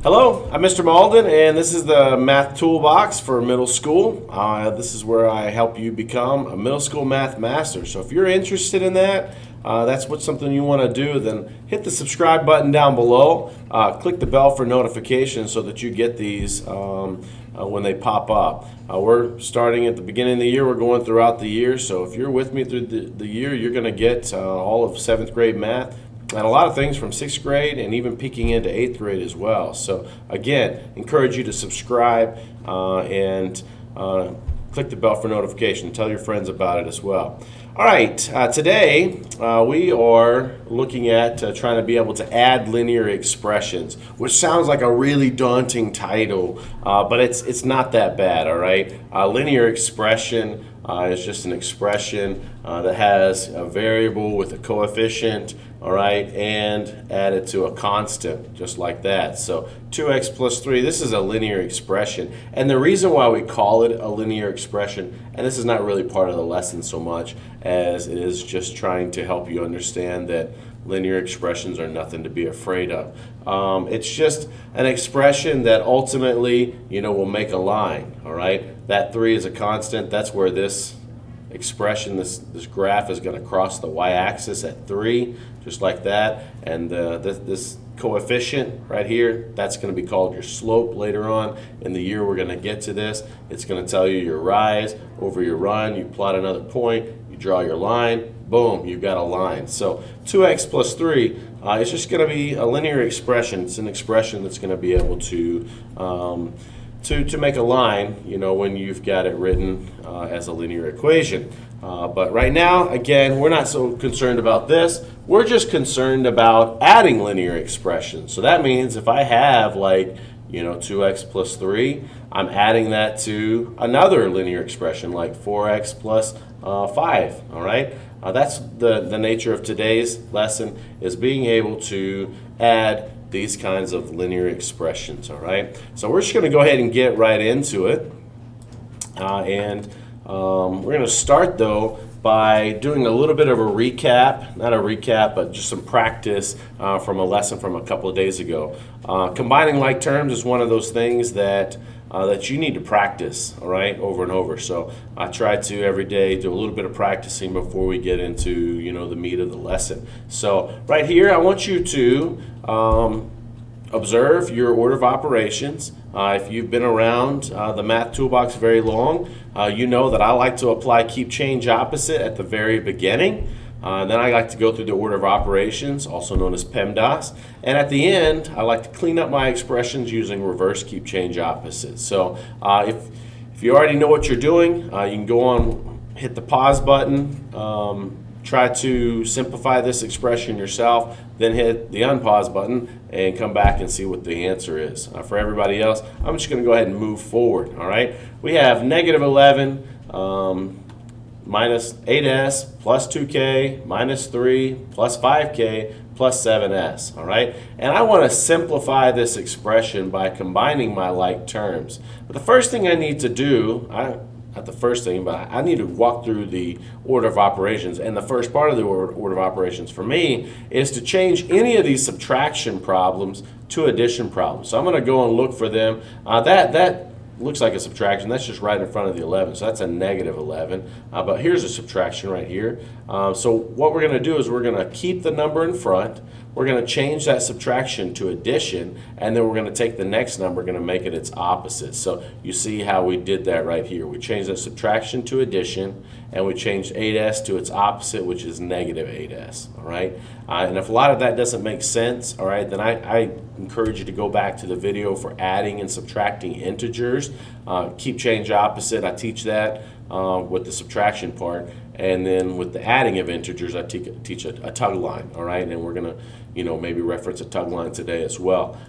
Hello, I'm Mr. Malden, and this is the Math Toolbox for middle school. This is where I help you become a middle school math master. So if you're interested in that, that's something you want to do, then hit the subscribe button down below. Click the bell for notifications so that you get these when they pop up. We're starting at the beginning of the year. We're going throughout the year. So if you're with me through the year, you're going to get all of 7th grade math. And a lot of things from 6th grade and even peeking into 8th grade as well. So again, encourage you to subscribe and click the bell for notification. Tell your friends about it as well. All right, today we are looking at trying to be able to add linear expressions, which sounds like a really daunting title, but it's not that bad, all right? Linear expression is just an expression that has a variable with a coefficient, all right, and added to a constant, just like that. So 2x plus 3, this is a linear expression. And the reason why we call it a linear expression, and this is not really part of the lesson so much as it is just trying to help you understand that linear expressions are nothing to be afraid of. It's just an expression that ultimately, will make a line, all right? That 3 is a constant. That's where this expression, this graph is going to cross the y-axis at 3, just like that. And this coefficient right here, that's going to be called your slope later on in the year. We're going to get to this. It's going to tell you your rise over your run. You plot another point, you draw your line, boom, you've got a line. So 2x plus 3 is just going to be a linear expression. It's an expression that's going to be able to make a line, when you've got it written as a linear equation. But right now, again, we're not so concerned about this. We're just concerned about adding linear expressions. So that means if I have 2x plus 3, I'm adding that to another linear expression like 4x plus 5, all right? That's the nature of today's lesson, is being able to add these kinds of linear expressions, all right? So we're just going to go ahead and get right into it. We're going to start, though, by doing a little bit of a recap, not a recap, but just some practice from a lesson from a couple of days ago. Combining like terms is one of those things that you need to practice, all right, over and over. So I try to every day do a little bit of practicing before we get into, the meat of the lesson. So right here, I want you to observe your order of operations. If you've been around the Math Toolbox very long, you know that I like to apply keep, change, opposite at the very beginning. Then I like to go through the order of operations, also known as PEMDAS. And at the end, I like to clean up my expressions using reverse keep, change, opposite. So if you already know what you're doing, you can go on, hit the pause button, try to simplify this expression yourself, then hit the unpause button and come back and see what the answer is. For everybody else, I'm just going to go ahead and move forward, all right? We have negative 11 minus 8s plus 2k minus 3 plus 5k plus 7s, all right? And I want to simplify this expression by combining my like terms. But the first thing I need to do, I need to walk through the order of operations. And the first part of the order of operations for me is to change any of these subtraction problems to addition problems. So I'm going to go and look for them. That looks like a subtraction. That's just right in front of the 11. So that's a negative 11. But here's a subtraction right here. So what we're going to do is we're going to keep the number in front. We're going to change that subtraction to addition, and then we're going to take the next number, going to make it its opposite. So you see how we did that right here. We changed that subtraction to addition, and we changed 8s to its opposite, which is negative 8s, all right? And if a lot of that doesn't make sense, all right, then I encourage you to go back to the video for adding and subtracting integers. Keep, change, opposite, I teach that with the subtraction part. And then with the adding of integers, I teach a tug line, all right? And we're going to, maybe reference a tug line today as well.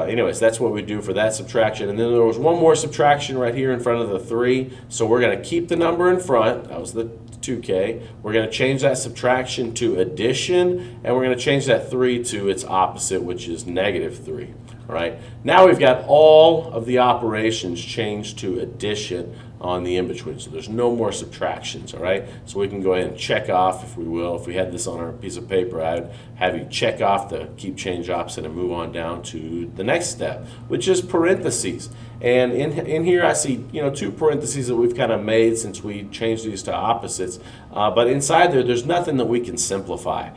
Anyways, that's what we do for that subtraction. And then there was one more subtraction right here in front of the 3. So we're going to keep the number in front. That was the 2k. We're going to change that subtraction to addition, and we're going to change that 3 to its opposite, which is negative 3. All right. Now we've got all of the operations changed to addition on the in-between. So there's no more subtractions, all right? So we can go ahead and check off, if we will. If we had this on our piece of paper, I'd have you check off the keep change opposite and move on down to the next step, which is parentheses. And in here I see, two parentheses that we've kind of made since we changed these to opposites. But inside there's nothing that we can simplify.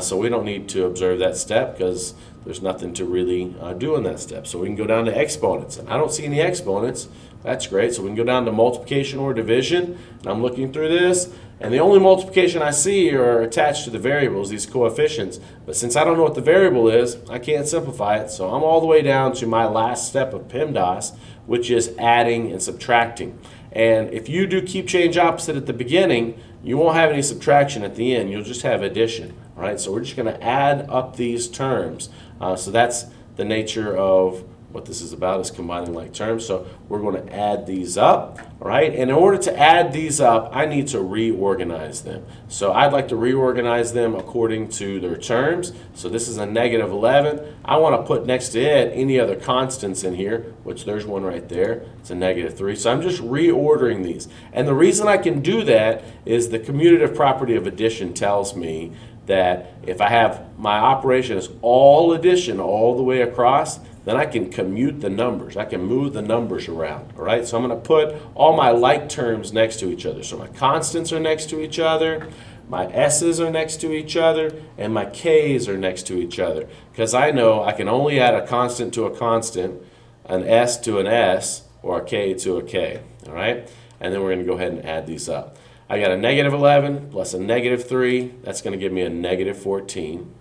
So we don't need to observe that step because there's nothing to really do in that step. So we can go down to exponents. And I don't see any exponents. That's great. So we can go down to multiplication or division. And I'm looking through this. And the only multiplication I see are attached to the variables, these coefficients. But since I don't know what the variable is, I can't simplify it. So I'm all the way down to my last step of PEMDAS, which is adding and subtracting. And if you do keep change opposite at the beginning, you won't have any subtraction at the end. You'll just have addition. All right, so we're just going to add up these terms. So that's the nature of what this is about, is combining like terms. So we're going to add these up, all right? And in order to add these up, I need to reorganize them. So I'd like to reorganize them according to their terms. So this is a negative 11. I want to put next to it any other constants in here, which there's one right there. It's a negative 3. So I'm just reordering these. And the reason I can do that is the commutative property of addition tells me that if I have my operation as all addition all the way across, then I can commute the numbers. I can move the numbers around, all right? So I'm going to put all my like terms next to each other. So my constants are next to each other, my s's are next to each other, and my k's are next to each other. Because I know I can only add a constant to a constant, an s to an s, or a k to a k, all right? And then we're going to go ahead and add these up. I got a negative 11 plus a negative 3. That's going to give me a negative 14.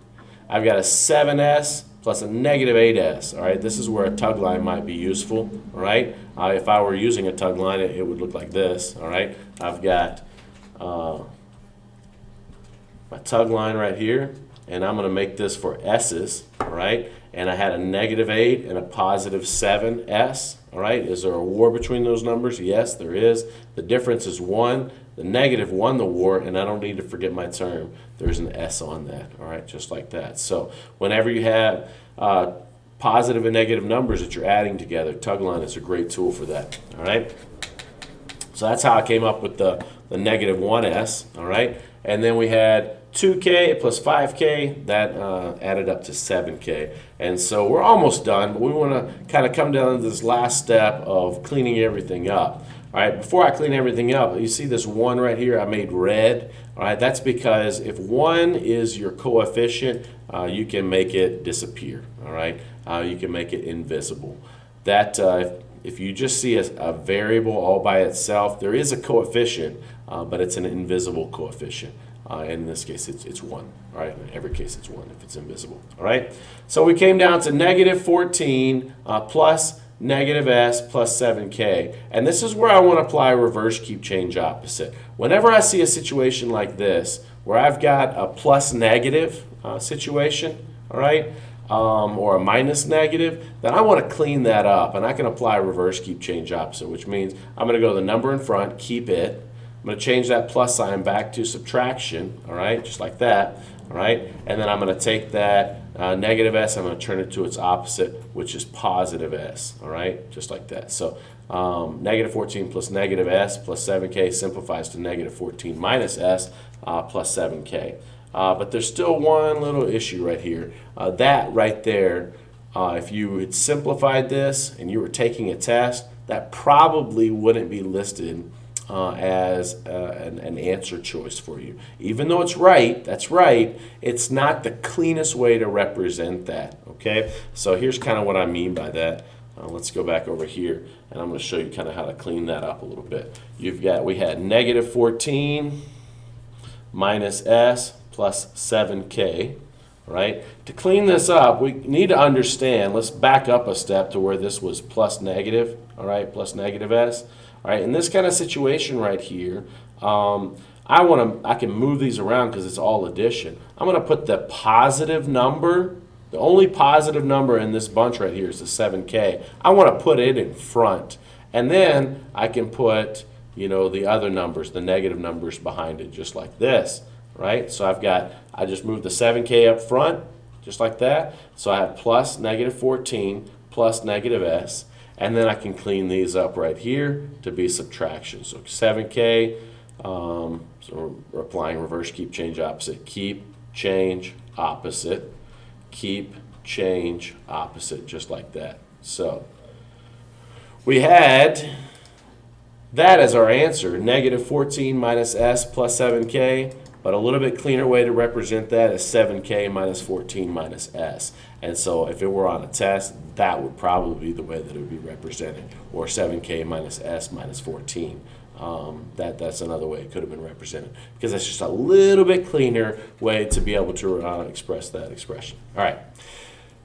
I've got a 7s plus a negative 8s. All right, this is where a tug line might be useful. All right, if I were using a tug line, it would look like this. All right, I've got my tug line right here, and I'm going to make this for s's. All right, and I had a negative 8 and a positive 7s. All right, is there a war between those numbers? Yes, there is. The difference is 1. The negative won the war, and I don't need to forget my term. There's an S on that, all right, just like that. So whenever you have positive and negative numbers that you're adding together, tug line is a great tool for that, all right? So that's how I came up with the negative 1s, all right? And then we had 2k plus 5k, that added up to 7k. And so we're almost done, but we want to kind of come down to this last step of cleaning everything up. All right, before I clean everything up, you see this 1 right here I made red. All right, that's because if 1 is your coefficient, you can make it disappear. All right, you can make it invisible. That if you just see a variable all by itself, there is a coefficient, but it's an invisible coefficient. And in this case, it's 1. All right, in every case, it's 1 if it's invisible. All right, so we came down to negative 14 plus negative s plus 7k. And this is where I want to apply reverse keep change opposite. Whenever I see a situation like this, where I've got a plus negative situation, all right, or a minus negative, then I want to clean that up. And I can apply reverse keep change opposite, which means I'm going to go to the number in front, keep it. I'm going to change that plus sign back to subtraction, all right, just like that, all right? And then I'm going to take that negative s, I'm going to turn it to its opposite, which is positive s, all right, just like that. So negative 14 plus negative s plus 7k simplifies to negative 14 minus s plus 7k. But there's still one little issue right here. That right there, if you had simplified this and you were taking a test, that probably wouldn't be listed as an answer choice for you. Even though it's right, that's right, it's not the cleanest way to represent that, okay? So here's kind of what I mean by that. Let's go back over here, and I'm going to show you kind of how to clean that up a little bit. We had negative 14 minus s plus 7k, right? To clean this up, we need to understand, let's back up a step to where this was plus negative, all right, plus negative s. All right, in this kind of situation right here, I can move these around because it's all addition. I'm going to put the positive number, the only positive number in this bunch right here is the 7k. I want to put it in front. And then I can put, the other numbers, the negative numbers behind it, just like this, right? So I just moved the 7k up front, just like that. So I have plus negative 14 plus negative s, and then I can clean these up right here to be subtraction. So 7k, so we're applying reverse keep, change, opposite. Keep, change, opposite. Keep, change, opposite, just like that. So we had that as our answer, negative 14 minus s plus 7k, but a little bit cleaner way to represent that is 7k minus 14 minus s. And so if it were on a test, that would probably be the way that it would be represented, or 7k minus s minus 14. That's another way it could have been represented, because that's just a little bit cleaner way to be able to express that expression. All right.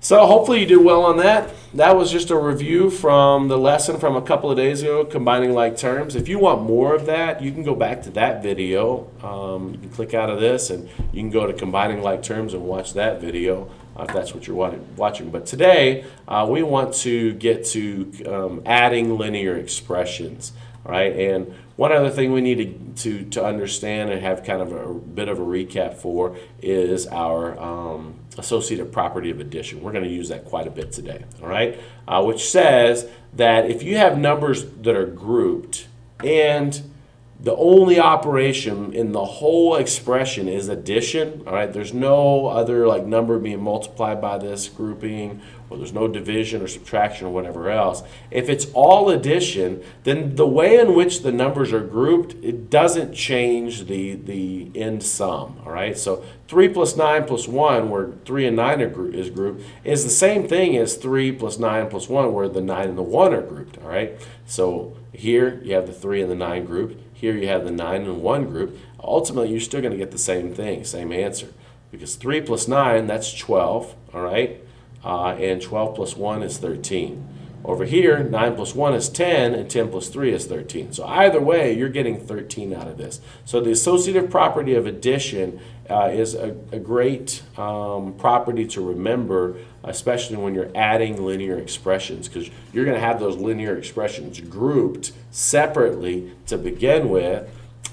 So hopefully you did well on that. That was just a review from the lesson from a couple of days ago, combining like terms. If you want more of that, you can go back to that video. You can click out of this and you can go to combining like terms and watch that video if that's what you're watching. But today we want to get to adding linear expressions. All right, and one other thing we need to understand and have kind of a bit of a recap for is our associative property of addition. We're going to use that quite a bit today, all right? Which says that if you have numbers that are grouped and the only operation in the whole expression is addition, all right? There's no other like number being multiplied by this grouping, or there's no division or subtraction or whatever else. If it's all addition, then the way in which the numbers are grouped, it doesn't change the end sum, all right? So 3 plus 9 plus 1, where 3 and 9 is grouped, is the same thing as 3 plus 9 plus 1, where the 9 and the 1 are grouped, all right? So here you have the 3 and the 9 grouped. Here you have the 9 and 1 group. Ultimately, you're still going to get the same thing, same answer. Because 3 plus 9, that's 12, all right? And 12 plus 1 is 13. Over here, 9 plus 1 is 10, and 10 plus 3 is 13. So either way, you're getting 13 out of this. So the associative property of addition is a great property to remember, especially when you're adding linear expressions, because you're going to have those linear expressions grouped separately to begin with,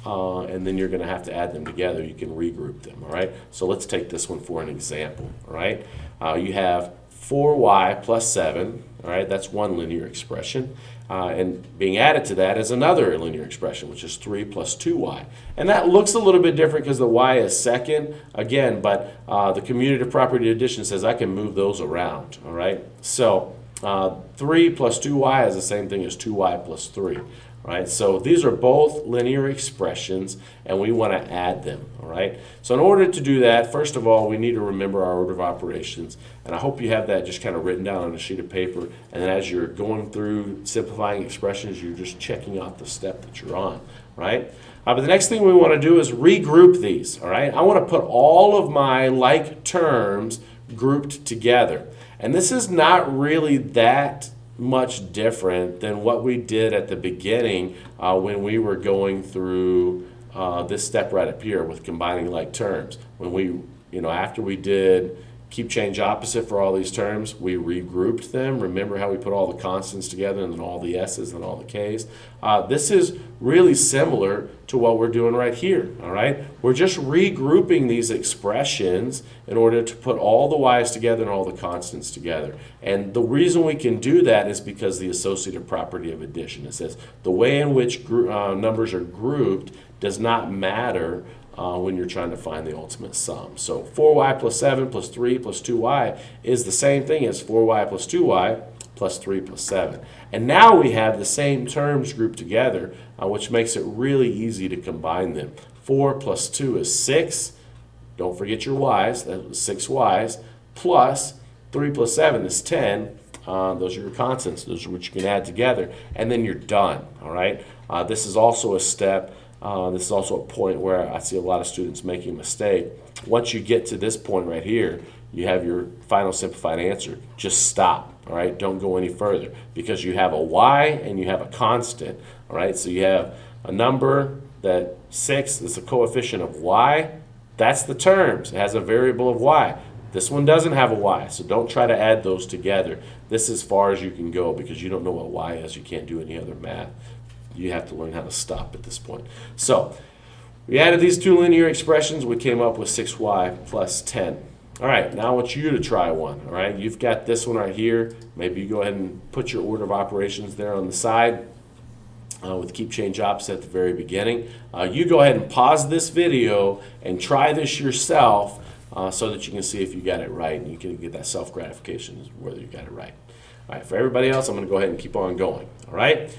and then you're going to have to add them together. You can regroup them, all right? So let's take this one for an example, all right? You have 4y plus 7, all right? That's one linear expression. And being added to that is another linear expression, which is 3 plus 2y. And that looks a little bit different because the y is second, again, but the commutative property of addition says I can move those around, all right? So 3 plus 2y is the same thing as 2y plus 3. Right, so these are both linear expressions, and we want to add them, all right? So in order to do that, first of all, we need to remember our order of operations, and I hope you have that just kind of written down on a sheet of paper, and then as you're going through simplifying expressions, you're just checking out the step that you're on, right? But the next thing we want to do is regroup these, all right? I want to put all of my like terms grouped together, and this is not really that much different than what we did at the beginning when we were going through this step right up here with combining like terms. When we, after we did keep, change, opposite for all these terms, we regrouped them. Remember how we put all the constants together and then all the s's and all the k's? This is really similar to what we're doing right here, all right? We're just regrouping these expressions in order to put all the y's together and all the constants together. And the reason we can do that is because the associative property of addition. It says the way in which numbers are grouped does not matter when you're trying to find the ultimate sum. So 4y plus 7 plus 3 plus 2y is the same thing as 4y plus 2y plus 3 plus 7. And now we have the same terms grouped together, which makes it really easy to combine them. 4 plus 2 is 6. Don't forget your y's. That was 6 y's. Plus 3 plus 7 is 10. Those are your constants. Those are what you can add together. And then you're done, all right? This is also a step. This is also a point where I see a lot of students making a mistake. Once you get to this point right here, you have your final simplified answer. Just stop, all right? Don't go any further because you have a y and you have a constant, all right? So you have a number that 6 is the coefficient of y. That's the terms. It has a variable of y. This one doesn't have a y, so don't try to add those together. This is as far as you can go because you don't know what y is. You can't do any other math. You have to learn how to stop at this point. So we added these two linear expressions. We came up with 6y plus 10. All right, now I want you to try one. All right, you've got this one right here. Maybe you go ahead and put your order of operations there on the side with keep change opposite at the very beginning. You go ahead and pause this video and try this yourself so that you can see if you got it right, and you can get that self-gratification whether you got it right. All right, for everybody else, I'm going to go ahead and keep on going. All right,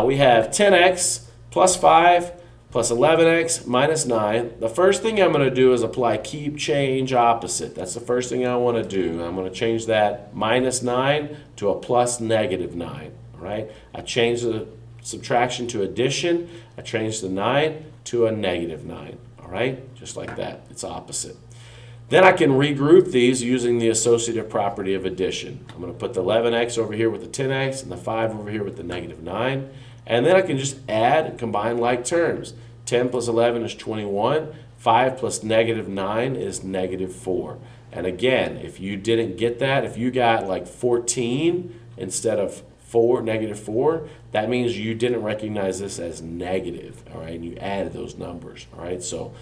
we have 10x plus 5 plus 11x minus 9. The first thing I'm going to do is apply keep change opposite. That's the first thing I want to do. I'm going to change that minus 9 to a plus negative 9. All right, I change the subtraction to addition. I change the 9 to a negative 9. All right, just like that. It's opposite. Then I can regroup these using the associative property of addition. I'm going to put the 11x over here with the 10x and the 5 over here with the negative 9. And then I can just add and combine like terms. 10 plus 11 is 21. 5 plus negative 9 is negative 4. And again, if you didn't get that, if you got like 14 instead of negative 4, that means you didn't recognize this as negative, all right, and you added those numbers, all right? So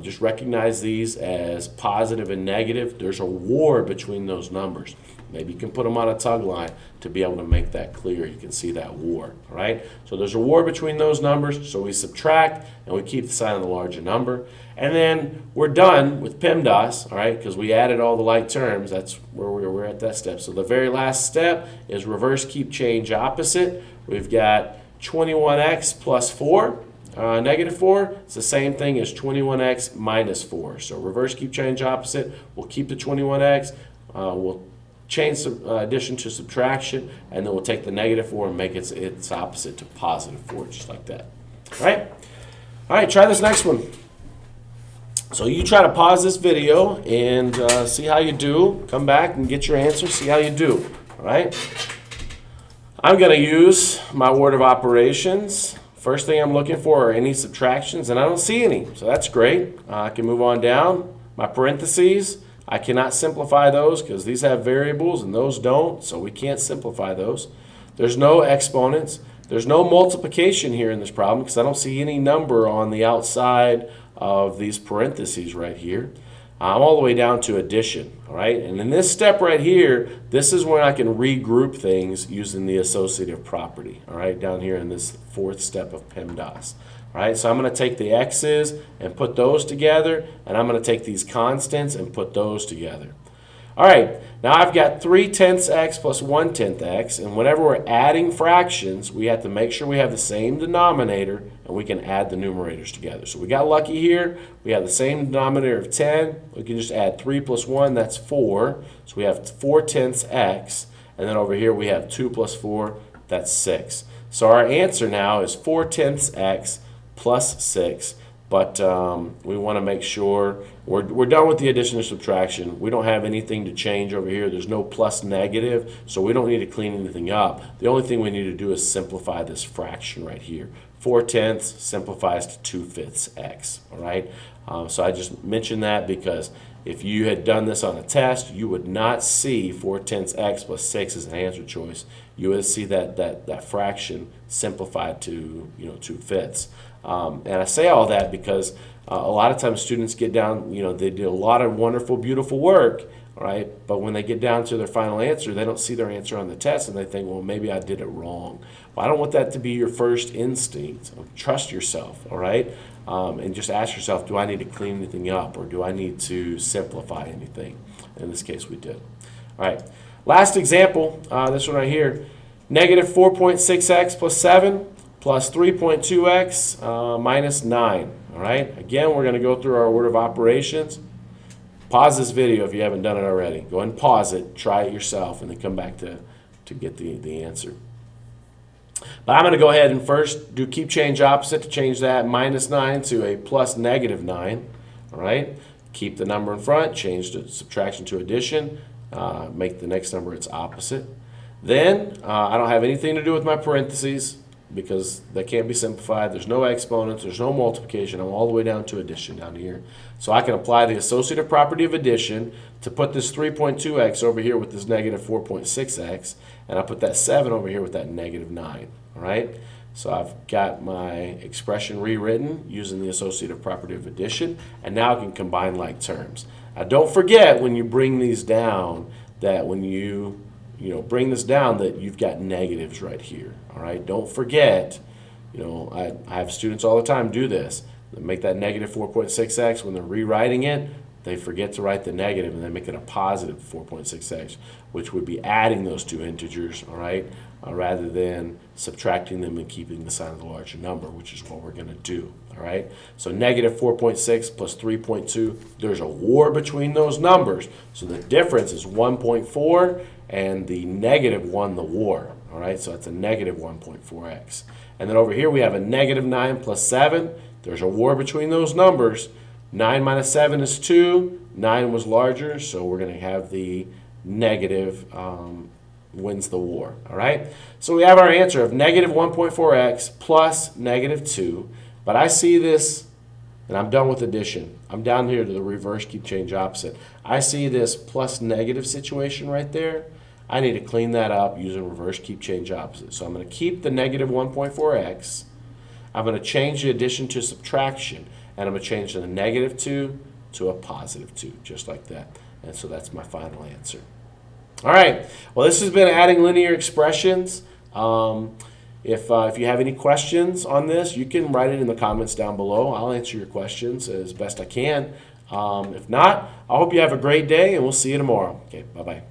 just recognize these as positive and negative. There's a war between those numbers. Maybe you can put them on a tug line to be able to make that clear. You can see that war, all right? So there's a war between those numbers, so we subtract and we keep the sign of the larger number. And then we're done with PEMDAS, all right, because we added all the like terms. That's where we're at that step. So the very last step is reverse keep change opposite. We've got 21x plus 4, negative 4. It's the same thing as 21x minus 4. So reverse keep change opposite. We'll keep the 21x. We'll change addition to subtraction, and then we'll take the negative 4 and make its opposite to positive 4, just like that. All right? All right, try this next one. So you try to pause this video and see how you do. Come back and get your answer, see how you do. All right? I'm going to use my word of operations. First thing I'm looking for are any subtractions, and I don't see any, so that's great. I can move on down. My parentheses, I cannot simplify those because these have variables and those don't, so we can't simplify those. There's no exponents. There's no multiplication here in this problem because I don't see any number on the outside of these parentheses right here. I'm all the way down to addition, all right? And in this step right here, this is when I can regroup things using the associative property, all right, down here in this fourth step of PEMDAS. All right, so I'm going to take the x's and put those together, and I'm going to take these constants and put those together. All right, now I've got 3/10 x plus 1/10 x, and whenever we're adding fractions, we have to make sure we have the same denominator and we can add the numerators together. So we got lucky here. We have the same denominator of 10. We can just add 3 plus 1, that's 4. So we have 4/10 x, and then over here we have 2 plus 4, that's 6. So our answer now is 4/10 x plus 6. But we want to make sure we're done with the addition and subtraction. We don't have anything to change over here. There's no plus negative, so we don't need to clean anything up. The only thing we need to do is simplify this fraction right here. 4/10 simplifies to 2/5 x, all right? So I just mentioned that because if you had done this on a test, you would not see 4/10 x plus 6 as an answer choice. You would see that fraction simplified to 2/5. And I say all that because a lot of times students get down, they do a lot of wonderful, beautiful work, all right? But when they get down to their final answer, they don't see their answer on the test, and they think, well, maybe I did it wrong. Well, I don't want that to be your first instinct. Trust yourself, all right? And just ask yourself, do I need to clean anything up, or do I need to simplify anything? In this case, we did. All right. Last example, this one right here, negative 4.6x plus 7 plus 3.2x minus 9. All right. Again, we're going to go through our order of operations. Pause this video if you haven't done it already. Go ahead and pause it, try it yourself, and then come back to get the answer. But I'm going to go ahead and first do keep change opposite to change that minus 9 to a plus negative 9. All right. Keep the number in front, change the subtraction to addition, make the next number its opposite. Then I don't have anything to do with my parentheses because they can't be simplified. There's no exponents, there's no multiplication. I'm all the way down to addition down here. So I can apply the associative property of addition to put this 3.2x over here with this negative 4.6x, and I put that 7 over here with that negative 9. All right? So I've got my expression rewritten using the associative property of addition, and now I can combine like terms. Now, don't forget when you bring these down that when you bring this down that you've got negatives right here. All right, don't forget. I have students all the time do this. They make that negative 4.6x. When they're rewriting it, they forget to write the negative and they make it a positive 4.6x, which would be adding those two integers, all right, rather than subtracting them and keeping the sign of the larger number, which is what we're going to do, all right? So negative 4.6 plus 3.2, there's a war between those numbers. So the difference is 1.4, and the negative won the war, all right? So that's a negative 1.4x. And then over here we have a negative 9 plus 7. There's a war between those numbers. 9 minus 7 is 2. 9 was larger, so we're going to have the negative wins the war. All right? So we have our answer of negative 1.4x plus negative 2. But I see this, and I'm done with addition. I'm down here to the reverse, keep, change, opposite. I see this plus negative situation right there. I need to clean that up using reverse, keep, change, opposite. So I'm going to keep the negative 1.4x. I'm going to change the addition to subtraction, and I'm going to change the negative 2 to a positive 2, just like that. And so that's my final answer. All right. Well, this has been adding linear expressions. If you have any questions on this, you can write it in the comments down below. I'll answer your questions as best I can. If not, I hope you have a great day, and we'll see you tomorrow. Okay, bye-bye.